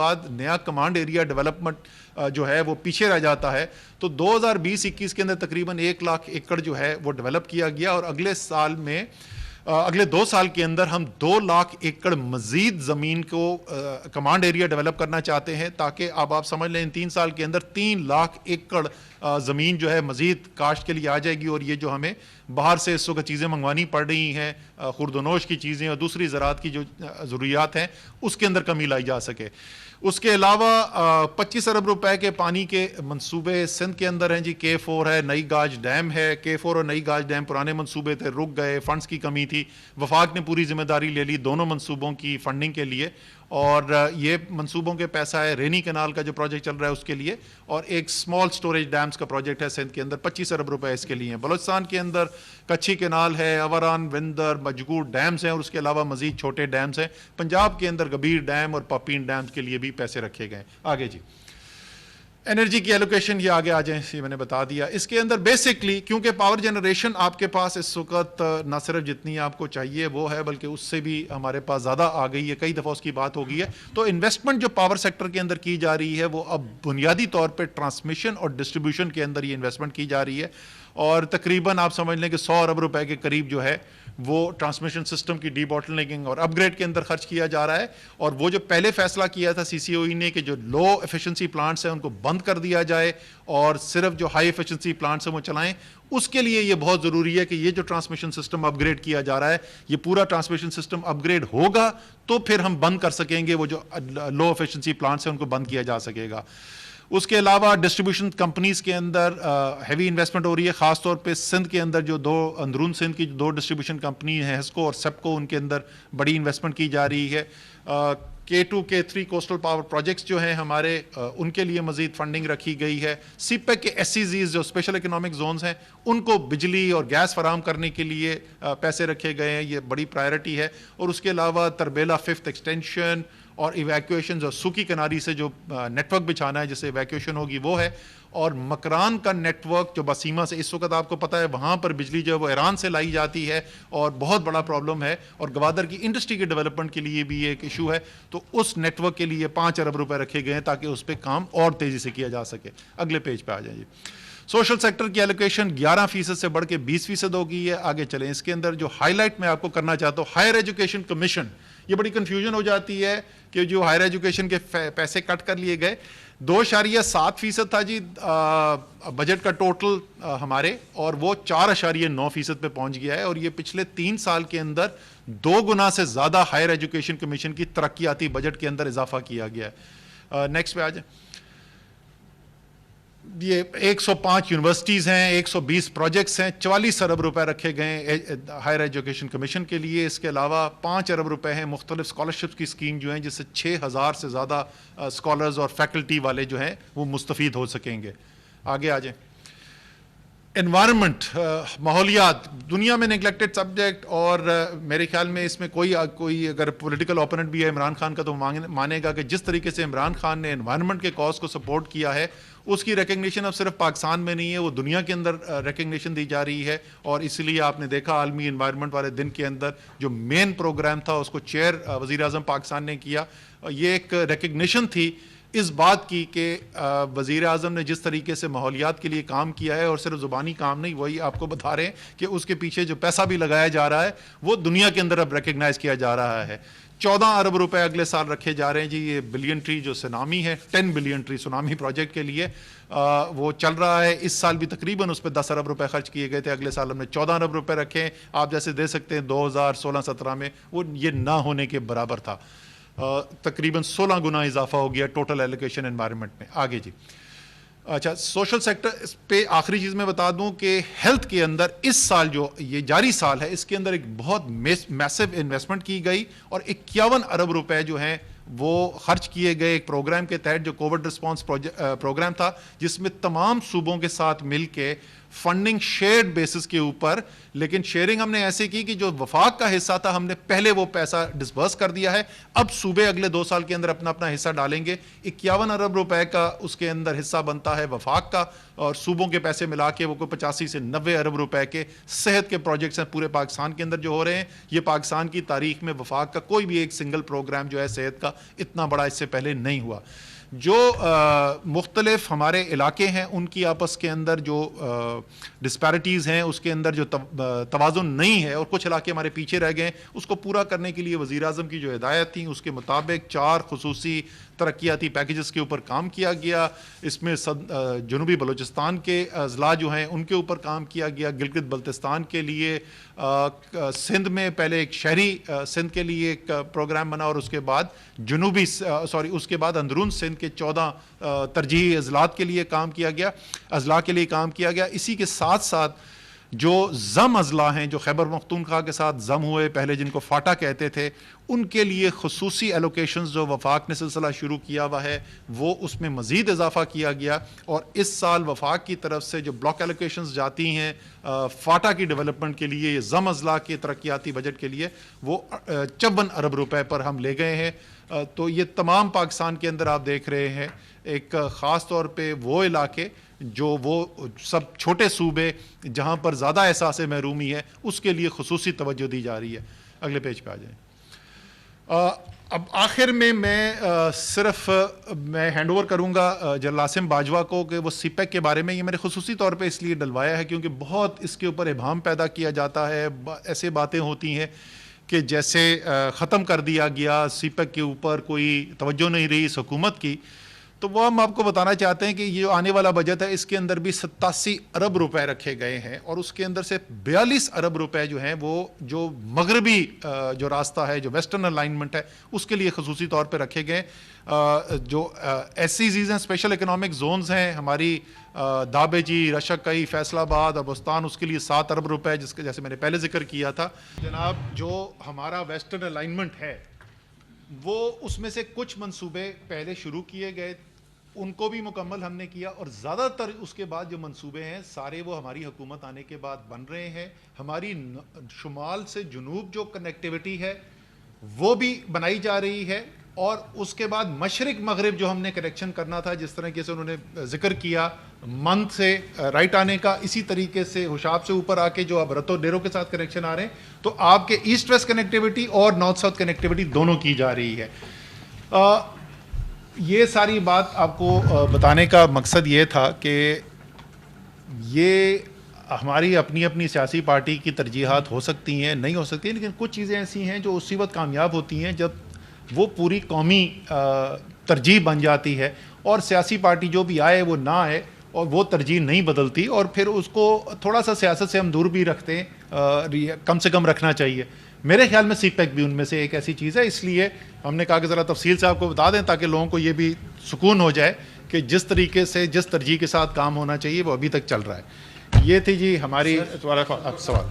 بعد نیا command area development جو ہے وہ پیچھے رہ جاتا ہے. تو 2020-21 کے اندر تقریباً 1 لاکھ ایکڑ جو ہے وہ ڈیولپ کیا گیا, اور اگلے 2 سال کے اندر ہم 2 لاکھ ایکڑ مزید زمین کو کمانڈ ایریا ڈیولپ کرنا چاہتے ہیں, تاکہ اب آپ سمجھ لیں ان 3 سال کے اندر 3 لاکھ ایکڑ زمین جو ہے مزید کاشت کے لیے آ جائے گی. اور یہ جو ہمیں باہر سے اس وقت چیزیں منگوانی پڑ رہی ہیں, خورد و نوش کی چیزیں اور دوسری زراعت کی جو ضروریات ہیں, اس کے اندر کمی لائی جا سکے. اس کے علاوہ 25 ارب روپے کے پانی کے منصوبے سندھ کے اندر ہیں جی. K4 ہے, نئی گاج ڈیم ہے. K4 اور نئی گاج ڈیم پرانے منصوبے تھے, رک گئے, فنڈز کی کمی تھی. وفاق نے پوری ذمہ داری لے لی دونوں منصوبوں کی فنڈنگ کے لیے, اور یہ منصوبوں کے پیسہ ہے رینی کنال کا جو پروجیکٹ چل رہا ہے اس کے لیے, اور ایک سمال سٹوریج ڈیمز کا پروجیکٹ ہے سندھ کے اندر, 25 ارب روپے اس کے لیے ہیں. بلوچستان کے اندر کچھی کنال ہے, اوران, وندر, مجگور ڈیمز ہیں, اور اس کے علاوہ مزید چھوٹے ڈیمز ہیں. پنجاب کے اندر گبیر ڈیم اور پاپین ڈیمز کے لیے بھی پیسے رکھے گئے. آگے جی, انرجی کی ایلوکیشن, یہ آگے آ جائیں, یہ میں نے بتا دیا. اس کے اندر بیسکلی کیونکہ پاور جنریشن آپ کے پاس اس وقت نہ صرف جتنی آپ کو چاہیے وہ ہے, بلکہ اس سے بھی ہمارے پاس زیادہ آ گئی ہے, کئی دفعہ اس کی بات ہو گئی ہے. تو انویسٹمنٹ جو پاور سیکٹر کے اندر کی جا رہی ہے وہ اب بنیادی طور پہ ٹرانسمیشن اور ڈسٹریبیوشن کے اندر یہ انویسٹمنٹ کی جا رہی ہے, اور تقریباً آپ سمجھ لیں کہ 100 ارب روپے کے قریب جو ہے وہ ٹرانسمیشن سسٹم کی ڈی باٹلنیکنگ اور اپ گریڈ کے اندر خرچ کیا جا رہا ہے. اور وہ جو پہلے فیصلہ کیا تھا CCOE نے کہ جو لو ایفیشنسی پلانٹس ہیں ان کو بند کر دیا جائے اور صرف جو ہائی ایفیشنسی پلانٹس ہیں وہ چلائیں, اس کے لیے یہ بہت ضروری ہے کہ یہ جو ٹرانسمیشن سسٹم اپ گریڈ کیا جا رہا ہے, یہ پورا ٹرانسمیشن سسٹم اپ گریڈ ہوگا تو پھر ہم بند کر سکیں گے, وہ جو لو ایفیشنسی پلانٹس ہیں ان کو بند کیا جا سکے گا. اس کے علاوہ ڈسٹریبیوشن کمپنیز کے اندر ہیوی انویسٹمنٹ ہو رہی ہے, خاص طور پہ سندھ کے اندر جو اندرون سندھ کی 2 ڈسٹریبیوشن کمپنی ہیں, ہیسکو اور سیپکو, ان کے اندر بڑی انویسٹمنٹ کی جا رہی ہے. K2 K3 coastal power projects جو ہیں ہمارے, ان کے لیے مزید فنڈنگ رکھی گئی ہے. CPEC کے SEZs جو اسپیشل اکنامک زونز ہیں ان کو بجلی اور گیس فراہم کرنے کے لیے پیسے رکھے گئے ہیں, یہ بڑی پرائرٹی ہے. اور اس کے علاوہ تربیلا 5th ایکسٹینشن اور ایویکویشن اور سوکی کناری سے جو نیٹ ورک بچھانا ہے جس سے ایویکویشن ہوگی وہ ہے. اور مکران کا نیٹ ورک جو بسیما سے اس وقت آپ کو پتہ ہے وہاں پر بجلی جو ہے وہ ایران سے لائی جاتی ہے اور بہت بڑا پرابلم ہے, اور گوادر کی انڈسٹری کے ڈیولپمنٹ کے لیے بھی یہ ایک ایشو ہے. تو اس نیٹ ورک کے لیے 5 ارب روپے رکھے گئے ہیں تاکہ اس پہ کام اور تیزی سے کیا جا سکے. اگلے پیج پہ آ جائیں جی. سوشل سیکٹر کی ایلوکیشن 11% سے بڑھ کے 20% ہو گئی ہے. آگے چلیں. اس کے اندر جو ہائی لائٹ میں آپ کو کرنا چاہتا ہوں, ہائر ایجوکیشن کمیشن, یہ بڑی کنفیوژن ہو جاتی ہے کہ جو ہائر ایجوکیشن کے پیسے کٹ کر لیے گئے. 2.7% تھا جی بجٹ کا ٹوٹل ہمارے, اور وہ 4.9% پہ پہنچ گیا ہے. اور یہ پچھلے 3 سال کے اندر 2 گنا سے زیادہ ہائر ایجوکیشن کمیشن کی ترقیاتی بجٹ کے اندر اضافہ کیا گیا ہے. نیکسٹ پہ آ جائیں. یہ 105 یونیورسٹیز ہیں, 120 پروجیکٹس ہیں, 44 ارب روپے رکھے گئے ہائر ایجوکیشن کمیشن کے لیے. اس کے علاوہ 5 ارب روپے ہیں مختلف اسکالرشپس کی اسکیم جو ہیں, جس سے 6,000 سے زیادہ اسکالرز اور فیکلٹی والے جو ہیں وہ مستفید ہو سکیں گے. آگے آ جائیں. انوائرمنٹ, ماحولیات, دنیا میں نیگلیکٹڈ سبجیکٹ, اور میرے خیال میں اس میں کوئی اگر پولیٹیکل اوپوننٹ بھی ہے عمران خان کا تو مانے گا کہ جس طریقے سے عمران خان نے انوائرمنٹ کے کاز کو سپورٹ کیا ہے اس کی ریکگنیشن اب صرف پاکستان میں نہیں ہے, وہ دنیا کے اندر ریکگنیشن دی جا رہی ہے. اور اس لیے آپ نے دیکھا عالمی انوائرمنٹ والے دن کے اندر جو مین پروگرام تھا اس کو چیئر وزیر اعظم پاکستان نے کیا. یہ ایک ریکگنیشن تھی اس بات کی کہ وزیر اعظم نے جس طریقے سے ماحولیات کے لیے کام کیا ہے, اور صرف زبانی کام نہیں, وہی آپ کو بتا رہے ہیں کہ اس کے پیچھے جو پیسہ بھی لگایا جا رہا ہے وہ دنیا کے اندر اب ریکگنائز کیا جا رہا ہے. 14 ارب روپے اگلے سال رکھے جا رہے ہیں جی. یہ بلین ٹری جو سونامی ہے, 10 بلین ٹری سونامی پروجیکٹ کے لیے وہ چل رہا ہے. اس سال بھی تقریباً اس پہ 10 ارب روپے خرچ کیے گئے تھے, اگلے سال ہم نے 14 ارب روپے رکھے. آپ جیسے دے سکتے ہیں 2016-17 میں وہ یہ نہ ہونے کے برابر تھا. تقریباً 16 گنا اضافہ ہو گیا ٹوٹل ایلوکیشن انوائرمنٹ میں. آگے جی. اچھا, سوشل سیکٹر پہ آخری چیز میں بتا دوں کہ ہیلتھ کے اندر اس سال جو یہ جاری سال ہے اس کے اندر ایک بہت میسو انویسٹمنٹ کی گئی, اور 51 ارب روپے جو ہیں وہ خرچ کیے گئے ایک پروگرام کے تحت جو کووڈ رسپانس پروگرام تھا, جس میں تمام صوبوں کے ساتھ مل کے فنڈنگ شیئرڈ بیسس کے اوپر، لیکن شیئرنگ ہم نے ایسے کی کہ جو وفاق کا حصہ تھا ہم نے پہلے وہ پیسہ ڈسبرس کر دیا ہے، اب صوبے اگلے 2 سال کے اندر اپنا اپنا حصہ ڈالیں گے. 51 ارب روپے کا اس کے اندر حصہ بنتا ہے وفاق کا، اور صوبوں کے پیسے ملا کے وہ کوئی 85 سے 90 ارب روپے کے صحت کے پروجیکٹس ہیں پورے پاکستان کے اندر جو ہو رہے ہیں. یہ پاکستان کی تاریخ میں وفاق کا کوئی بھی ایک سنگل پروگرام جو ہے صحت کا اتنا بڑا اس سے پہلے نہیں ہوا. جو مختلف ہمارے علاقے ہیں ان کی آپس کے اندر جو ڈسپیرٹیز ہیں، اس کے اندر جو توازن نہیں ہے اور کچھ علاقے ہمارے پیچھے رہ گئے ہیں، اس کو پورا کرنے کے لیے وزیر اعظم کی جو ہدایت تھیں اس کے مطابق 4 خصوصی ترقیاتی پیکیجز کے اوپر کام کیا گیا. اس میں جنوبی بلوچستان کے اضلاع جو ہیں ان کے اوپر کام کیا گیا، گلگت بلتستان کے لیے، سندھ میں پہلے ایک شہری سندھ کے لیے ایک پروگرام بنا، اور اس کے بعد اس کے بعد اندرون سندھ کے 14 ترجیحی اضلاع کے لیے کام کیا گیا. اسی کے ساتھ ساتھ جو ضم اضلاع ہیں جو خیبر پختونخوا کے ساتھ ضم ہوئے پہلے، جن کو فاٹا کہتے تھے، ان کے لیے خصوصی ایلوکیشنز جو وفاق نے سلسلہ شروع کیا ہوا ہے وہ اس میں مزید اضافہ کیا گیا. اور اس سال وفاق کی طرف سے جو بلاک ایلوکیشنز جاتی ہیں فاٹا کی ڈیولپمنٹ کے لیے، ضم اضلاع کے ترقیاتی بجٹ کے لیے، وہ 54 ارب روپے پر ہم لے گئے ہیں. تو یہ تمام پاکستان کے اندر آپ دیکھ رہے ہیں، ایک خاص طور پہ وہ علاقے جو وہ سب چھوٹے صوبے جہاں پر زیادہ احساس محرومی ہے، اس کے لیے خصوصی توجہ دی جا رہی ہے. اگلے پیج پہ آ جائیں. اب آخر میں صرف میں ہینڈ اوور کروں گا جنرل عاصم باجوہ کو کہ وہ سی پیک کے بارے میں، یہ میں نے خصوصی طور پہ اس لیے ڈلوایا ہے کیونکہ بہت اس کے اوپر ابہام پیدا کیا جاتا ہے. ایسے باتیں ہوتی ہیں کہ جیسے ختم کر دیا گیا، سی پیک کے اوپر کوئی توجہ نہیں رہی اس حکومت کی. تو وہ ہم آپ کو بتانا چاہتے ہیں کہ یہ آنے والا بجٹ ہے اس کے اندر بھی 87 ارب روپے رکھے گئے ہیں، اور اس کے اندر سے 42 ارب روپے جو ہیں وہ جو مغربی جو راستہ ہے، جو ویسٹرن الائنمنٹ ہے، اس کے لیے خصوصی طور پہ رکھے گئے. جو ایس سی زیز ہیں، اسپیشل اکنامک زونز ہیں ہماری، دابیجی، رشک-کئی، فیصل آباد اور بستان، اس کے لیے 7 ارب روپے، جس کا جیسے میں نے پہلے ذکر کیا تھا. جناب جو ہمارا ویسٹرن الائنمنٹ ہے وہ اس میں سے کچھ منصوبے پہلے شروع کیے گئے، ان کو بھی مکمل ہم نے کیا، اور زیادہ تر اس کے بعد جو منصوبے ہیں سارے وہ ہماری حکومت آنے کے بعد بن رہے ہیں. ہماری شمال سے جنوب جو کنیکٹیوٹی ہے وہ بھی بنائی جا رہی ہے، اور اس کے بعد مشرق مغرب جو ہم نے کنیکشن کرنا تھا، جس طرح سے انہوں نے ذکر کیا مند سے رائٹ آنے کا، اسی طریقے سے ہوشاب سے اوپر آ کے جو اب رتو ڈیرو کے ساتھ کنیکشن آ رہے ہیں، تو آپ کے ایسٹ ویسٹ کنیکٹیوٹی اور نارتھ ساؤتھ کنیکٹیوٹی دونوں کی جا رہی ہے. یہ ساری بات آپ کو بتانے کا مقصد یہ تھا کہ یہ ہماری اپنی اپنی سیاسی پارٹی کی ترجیحات ہو سکتی ہیں، نہیں ہو سکتی ہیں، لیکن کچھ چیزیں ایسی ہیں جو اسی وقت کامیاب ہوتی ہیں جب وہ پوری قومی ترجیح بن جاتی ہے، اور سیاسی پارٹی جو بھی آئے وہ نہ آئے اور وہ ترجیح نہیں بدلتی، اور پھر اس کو تھوڑا سا سیاست سے ہم دور بھی رکھتے ہیں، کم سے کم رکھنا چاہیے. میرے خیال میں سی پیک بھی ان میں سے ایک ایسی چیز ہے. اس لیے ہم نے کہا کہ ذرا تفصیل سے آپ کو بتا دیں تاکہ لوگوں کو یہ بھی سکون ہو جائے کہ جس طریقے سے جس ترجیح کے ساتھ کام ہونا چاہیے وہ ابھی تک چل رہا ہے. یہ تھی جی ہماری سوال.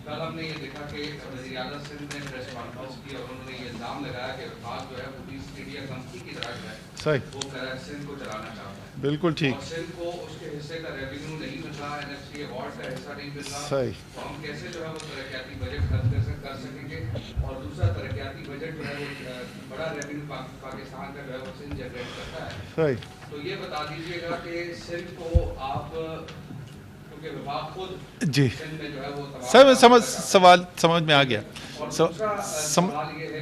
کل ہم نے یہ دیکھا کہ وزیر اعلیٰ سندھ نے پریس کانفرنس کی اور انہوں نے یہ الزام لگایا کہ وفاق جو ہے وہ ایسٹ انڈیا کمپنی کی طرح ہے، وہ سندھ کو چلانا چاہتا ہے. بالکل ٹھیک. اور سندھ کو اس کے حصے کا ریونیو نہیں مل رہا، این ایف سی ایوارڈ کا حصہ نہیں مل رہا. صحیح. تو ہم کیسے جو ہے وہ ترقیاتی بجٹ خرچ کر سکیں گے؟ اور دوسرا ترقیاتی بجٹ جو ہے وہ بڑا ریونیو پاکستان کا جو ہے وہ سندھ جنریٹ کرتا ہے. صحیح. تو یہ بتا دیجیے گا کہ سندھ کو آپ جی سوال سمجھ میں آ گیا.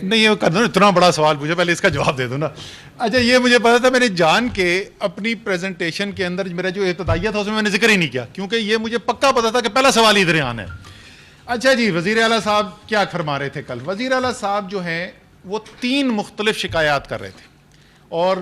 نہیں یہ کر دو، اتنا بڑا سوال پوچھا، پہلے اس کا جواب دے دو نا. اچھا یہ مجھے پتا تھا، میں نے جان کے اپنی پریزنٹیشن کے اندر میرا جو ابتدائیہ تھا اس میں نے ذکر ہی نہیں کیا، کیونکہ یہ مجھے پکا پتا تھا کہ پہلا سوال ادھر ہی آنا ہے. اچھا جی، وزیر اعلیٰ صاحب کیا فرما رہے تھے کل؟ وزیر اعلیٰ صاحب جو ہیں وہ 3 مختلف شکایات کر رہے تھے، اور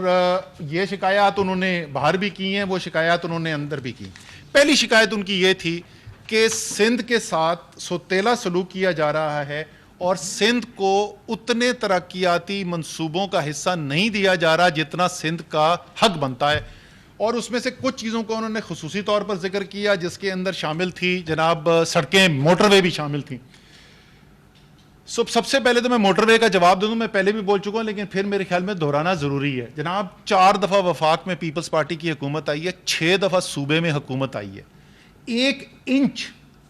یہ شکایات انہوں نے باہر بھی کی ہیں، وہ شکایات انہوں نے اندر بھی کی. پہلی شکایت ان کی یہ تھی کہ سندھ کے ساتھ سوتیلا سلوک کیا جا رہا ہے اور سندھ کو اتنے ترقیاتی منصوبوں کا حصہ نہیں دیا جا رہا جتنا سندھ کا حق بنتا ہے. اور اس میں سے کچھ چیزوں کو انہوں نے خصوصی طور پر ذکر کیا، جس کے اندر شامل تھی جناب سڑکیں، موٹر وے بھی شامل تھیں. سب سے پہلے تو میں موٹر وے کا جواب دوں، میں پہلے بھی بول چکا ہوں لیکن پھر میرے خیال میں دہرانا ضروری ہے. جناب 4 دفعہ وفاق میں پیپلز پارٹی کی حکومت آئی ہے، 6 دفعہ صوبے میں حکومت آئی ہے.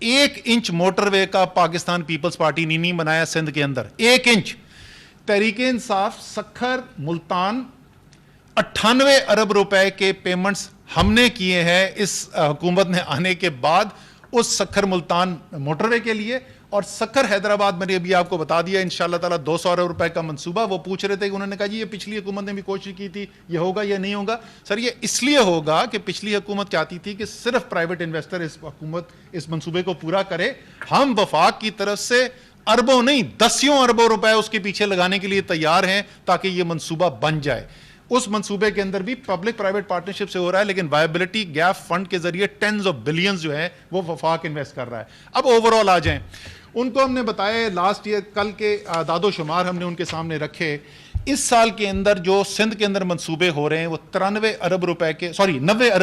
1 انچ موٹر وے کا پاکستان پیپلز پارٹی نے نہیں بنایا سندھ کے اندر، 1 انچ. تحریک انصاف سکھر ملتان 98 ارب روپے کے پیمنٹس ہم نے کیے ہیں اس حکومت نے آنے کے بعد اس سکھر ملتان موٹر وے کے لیے. اور سکھر حیدرآباد میں نے ابھی آپ کو بتا دیا انشاءاللہ تعالیٰ 200 ارب روپے کا منصوبہ. وہ پوچھ رہے تھے کہ انہوں نے کہا جی یہ پچھلی حکومت نے بھی کوشش کی تھی، یہ ہوگا یا نہیں ہوگا. سر یہ اس لیے ہوگا کہ پچھلی حکومت چاہتی تھی کہ صرف پرائیویٹ انویسٹر اس منصوبے کو پورا کرے. ہم وفاق کی طرف سے اربوں نہیں 10 اربوں روپے اس کے پیچھے لگانے کے لیے تیار ہیں تاکہ یہ منصوبہ بن جائے. اس منصوبے کے اندر بھی پبلک پرائیویٹ پارٹنرشپ سے ہو رہا ہے لیکن وائبلٹی گیپ فنڈ کے ذریعے ٹینز آف بلینز جو ہے وہ وفاق انویسٹ کر رہا ہے. اب اوور آل آ جائیں. ان کو ہم نے بتایا لاسٹ ایئر، کل کے اعداد و شمار ہم نے ان کے سامنے رکھے. اس سال کے اندر جو سندھ کے اندر منصوبے ہو رہے ہیں وہ 90 ارب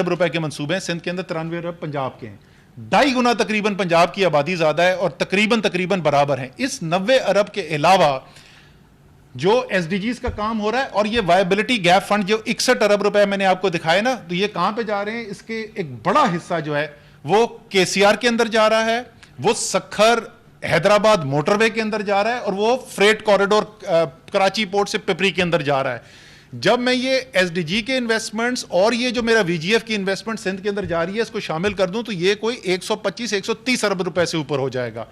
روپے کے منصوبے ہیں. سندھ کے اندر 93 ارب پنجاب کے ہیں، 2.5 گنا تقریباً پنجاب کی آبادی زیادہ ہے اور تقریباً برابر ہیں. اس 90 ارب کے علاوہ جو ایس ڈی جیز کا کام ہو رہا ہے اور یہ وائبلٹی گیپ فنڈ جو 61 ارب روپے میں نے آپ کو دکھایا نا، تو یہ کہاں پہ جا رہے ہیں؟ اس کے ایک بڑا حصہ جو ہے وہ کے سی آر کے اندر جا رہا ہے، وہ سکھر حیدرآباد موٹر وے کے اندر جا رہا ہے اور وہ فریٹ کوریڈور کراچی پورٹ سے پپری کے اندر جا رہا ہے. جب میں یہ ایس ڈی جی کے انویسٹمنٹس اور یہ جو میرا وی جی ایف کی انویسٹمنٹ سندھ کے اندر جا رہی ہے اس کو شامل کر دوں تو یہ کوئی 125-130 ارب روپے سے اوپر ہو جائے گا.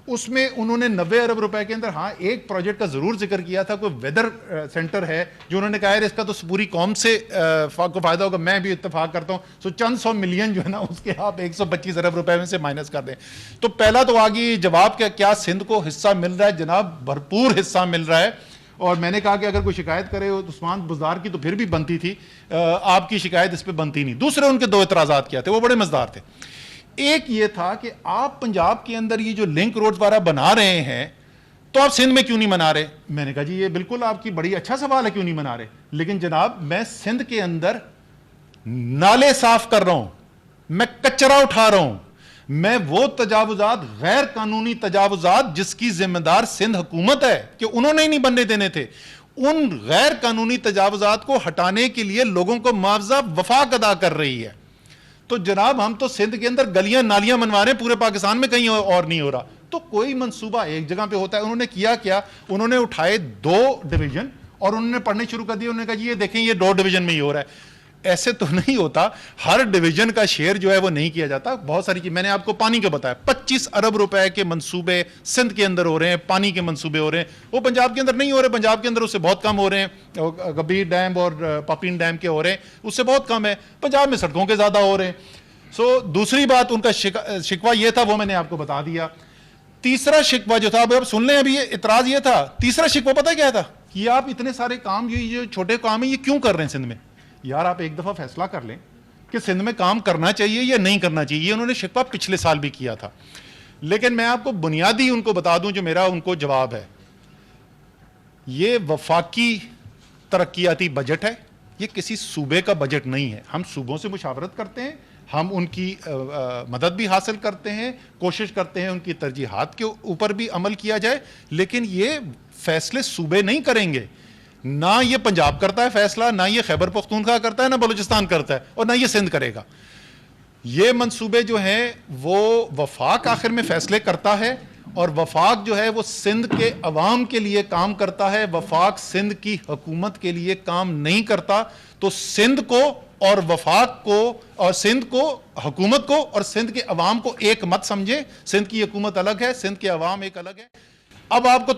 اس میں انہوں نے 90 ارب روپے کے اندر ہاں ایک پروجیکٹ کا ضرور ذکر کیا تھا، کوئی ویدر سینٹر ہے جو انہوں نے کہا ہے اس کا تو پوری قوم سے کو فائدہ ہوگا. میں بھی اتفاق کرتا ہوں. سو چند 100 ملین جو ہے نا اس کے آپ 125 ارب روپے میں سے مائنس کر دیں. تو پہلا تو آگے جواب کیا سندھ کو حصہ مل رہا ہے؟ جناب بھرپور حصہ مل رہا ہے. اور میں نے کہا کہ اگر کوئی شکایت کرے عثمان بزدار کی تو پھر بھی بنتی تھی، آپ کی شکایت اس پہ بنتی نہیں. دوسرے ان کے 2 اعتراضات کیا تھے، وہ بڑے مزدار تھے. ایک یہ تھا کہ آپ پنجاب کے اندر یہ جو لنک روڈ وغیرہ بنا رہے ہیں تو آپ سندھ میں کیوں نہیں بنا رہے؟ میں نے کہا جی یہ بالکل آپ کی بڑی اچھا سوال ہے، کیوں نہیں بنا رہے. لیکن جناب میں سندھ کے اندر نالے صاف کر رہا ہوں، میں کچرا اٹھا رہا ہوں، میں وہ تجاوزات غیر قانونی تجاوزات جس کی ذمہ دار سندھ حکومت ہے کہ انہوں نے ہی نہیں بننے دینے تھے، ان غیر قانونی تجاوزات کو ہٹانے کے لیے لوگوں کو معاوضہ وفاق ادا کر رہی ہے. تو جناب ہم تو سندھ کے اندر گلیاں نالیاں بنوا رہے ہیں، پورے پاکستان میں کہیں اور نہیں ہو رہا. تو کوئی منصوبہ ایک جگہ پہ ہوتا ہے. انہوں نے کیا انہوں نے اٹھائے 2 ڈویژن اور انہوں نے پڑھنے شروع کر دیے. انہوں نے کہا جی یہ دیکھیں یہ 2 ڈویژن میں ہی ہو رہا ہے. ایسے تو نہیں ہوتا، ہر ڈویژن کا شیئر جو ہے وہ نہیں کیا جاتا. بہت ساری چیز میں نے آپ کو پانی کا بتایا، 25 ارب روپے کے منصوبے سندھ کے اندر ہو رہے ہیں، پانی کے منصوبے ہو رہے ہیں. وہ پنجاب کے اندر نہیں ہو رہے، پنجاب کے اندر اس سے بہت کم ہو رہے ہیں. گبیر ڈیم اور پاپین ڈیم کے ہو رہے ہیں، اس سے بہت کم ہے. پنجاب میں سڑکوں کے زیادہ ہو رہے ہیں. دوسری بات ان کا شکوہ یہ تھا، وہ میں نے آپ کو بتا دیا. تیسرا شکوہ جو تھا، اب سن لیں، ابھی اعتراض یہ تھا. تیسرا شکوہ پتہ کیا تھا؟ کہ آپ اتنے سارے کام جو چھوٹے کام ہیں یہ کیوں کر رہے ہیں سندھ میں؟ یار آپ ایک دفعہ فیصلہ کر لیں کہ سندھ میں کام کرنا چاہیے یا نہیں کرنا چاہیے. انہوں نے شکوہ پچھلے سال بھی کیا تھا. لیکن میں آپ کو بنیادی ان کو بتا دوں جو میرا ان کو جواب ہے، یہ وفاقی ترقیاتی بجٹ ہے، یہ کسی صوبے کا بجٹ نہیں ہے. ہم صوبوں سے مشاورت کرتے ہیں، ہم ان کی مدد بھی حاصل کرتے ہیں، کوشش کرتے ہیں ان کی ترجیحات کے اوپر بھی عمل کیا جائے، لیکن یہ فیصلے صوبے نہیں کریں گے. نہ یہ پنجاب کرتا ہے فیصلہ، نہ یہ خیبر پختونخوا کرتا ہے، نہ بلوچستان کرتا ہے، اور نہ یہ سندھ کرے گا. یہ منصوبے جو ہیں وہ وفاق آخر میں فیصلے کرتا ہے، اور وفاق جو ہے وہ سندھ کے عوام کے لیے کام کرتا ہے. وفاق سندھ کی حکومت کے لیے کام نہیں کرتا. تو سندھ کو اور وفاق کو اور سندھ کو حکومت کو اور سندھ کے عوام کو ایک مت سمجھے. سندھ کی حکومت الگ ہے، سندھ کے عوام ایک الگ ہے. اب آپ کو